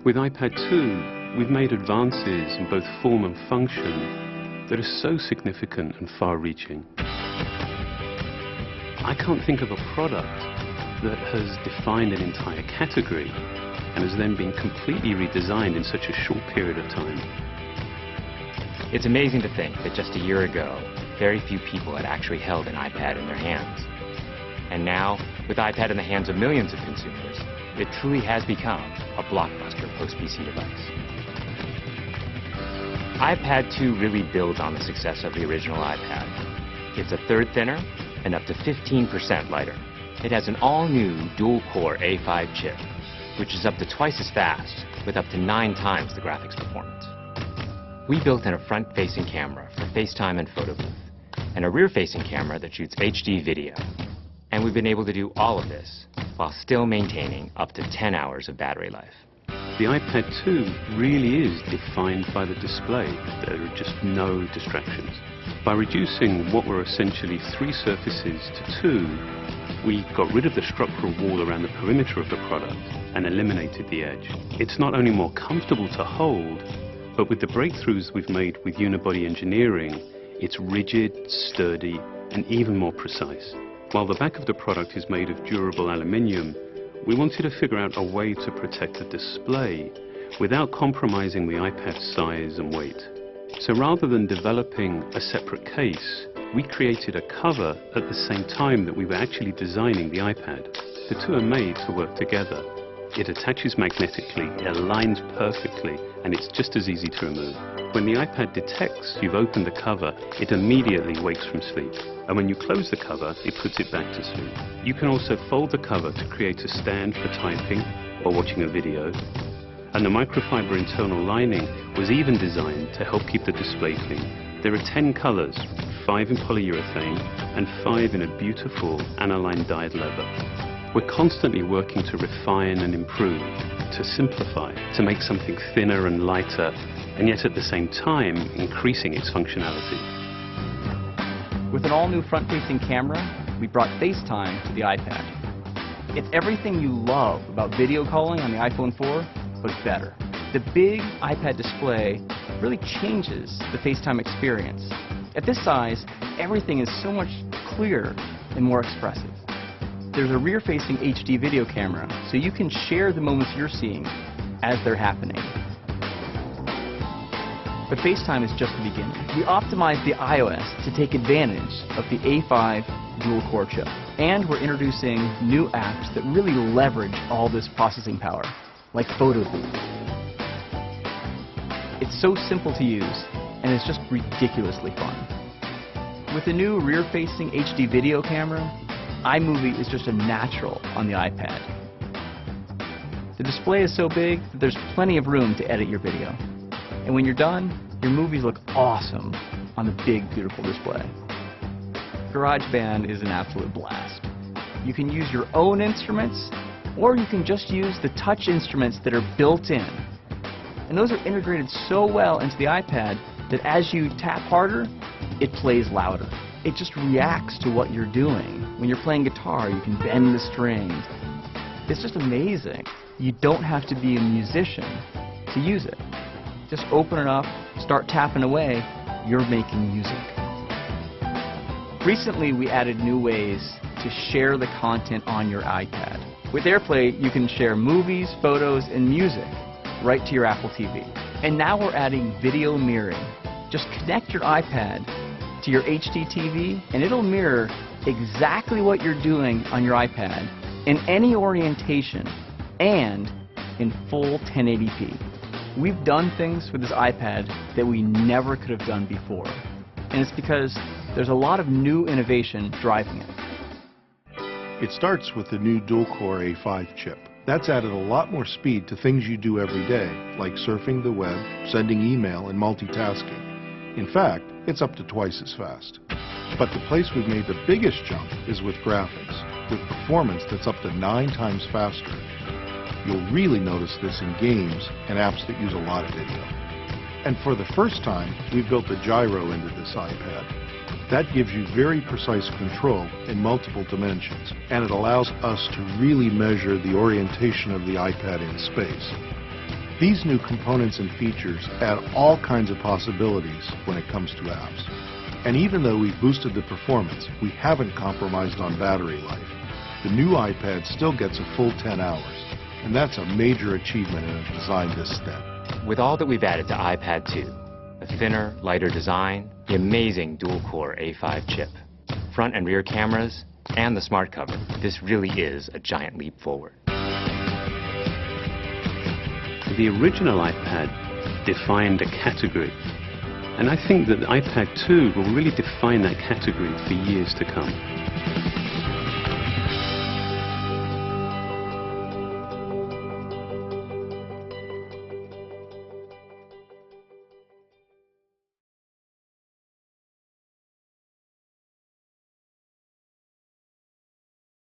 With iPad 2, we've made advances in both form and function that are so significant and far-reaching. I can't think of a product that has defined an entire category and has then been completely redesigned in such a short period of time. It's amazing to think that just a year ago, very few people had actually held an iPad in their hands. And now, with iPad in the hands of millions of consumers, it truly has become a blockbuster post-PC device. iPad 2 really builds on the success of the original iPad. It's a third thinner and up to 15% lighter. It has an all-new dual-core A5 chip, which is up to twice as fast, with up to 9 times the graphics performance. We built in a front-facing camera for FaceTime and photo booth, and a rear-facing camera that shoots HD video. And we've been able to do all of this while still maintaining up to 10 hours of battery life. The iPad 2 really is defined by the display. There are just no distractions. By reducing what were essentially 3 surfaces to 2, we got rid of the structural wall around the perimeter of the product and eliminated the edge. It's not only more comfortable to hold, but with the breakthroughs we've made with unibody engineering, it's rigid, sturdy, and even more precise. While the back of the product is made of durable aluminium, we wanted to figure out a way to protect the display without compromising the iPad's size and weight. So rather than developing a separate case, we created a cover at the same time that we were actually designing the iPad. The two are made to work together. It attaches magnetically, it aligns perfectly, and it's just as easy to remove. When the iPad detects you've opened the cover, it immediately wakes from sleep. And when you close the cover, it puts it back to sleep. You can also fold the cover to create a stand for typing or watching a video. And the microfiber internal lining was even designed to help keep the display clean. There are 10 colors, 5 in polyurethane and 5 in a beautiful aniline dyed leather. We're constantly working to refine and improve, to simplify, to make something thinner and lighter, and yet at the same time increasing its functionality. With an all-new front-facing camera, we brought FaceTime to the iPad. It's everything you love about video calling on the iPhone 4, but better. The big iPad display really changes the FaceTime experience. At this size, everything is so much clearer and more expressive. There's a rear-facing HD video camera, so you can share the moments you're seeing as they're happening. But FaceTime is just the beginning. We optimized the iOS to take advantage of the A5 dual-core chip. And we're introducing new apps that really leverage all this processing power, like Photo Booth. It's so simple to use, and it's just ridiculously fun. With the new rear-facing HD video camera, iMovie is just a natural on the iPad. The display is so big that there's plenty of room to edit your video. And when you're done, your movies look awesome on the big, beautiful display. GarageBand is an absolute blast. You can use your own instruments, or you can just use the touch instruments that are built in. And those are integrated so well into the iPad that as you tap harder, it plays louder. It just reacts to what you're doing. When you're playing guitar, you can bend the strings. It's just amazing. You don't have to be a musician to use it. Just open it up, start tapping away, you're making music. Recently, we added new ways to share the content on your iPad. With AirPlay, you can share movies, photos, and music right to your Apple TV. And now we're adding video mirroring. Just connect your iPad to your HD TV, and it'll mirror exactly what you're doing on your iPad in any orientation and in full 1080p. We've done things with this iPad that we never could have done before. And it's because there's a lot of new innovation driving it. It starts with the new dual-core A5 chip. That's added a lot more speed to things you do every day, like surfing the web, sending email, and multitasking. In fact, it's up to twice as fast. But the place we've made the biggest jump is with graphics, with performance that's up to 9 times faster. You'll really notice this in games and apps that use a lot of video. And for the first time, we've built a gyro into this iPad. That gives you very precise control in multiple dimensions, and it allows us to really measure the orientation of the iPad in space. These new components and features add all kinds of possibilities when it comes to apps. And even though we've boosted the performance, we haven't compromised on battery life. The new iPad still gets a full 10 hours, and that's a major achievement in a design this step. With all that we've added to iPad 2, a thinner, lighter design, the amazing dual-core A5 chip, front and rear cameras, and the smart cover, this really is a giant leap forward. The original iPad defined a category, and I think that the iPad 2 will really define that category for years to come.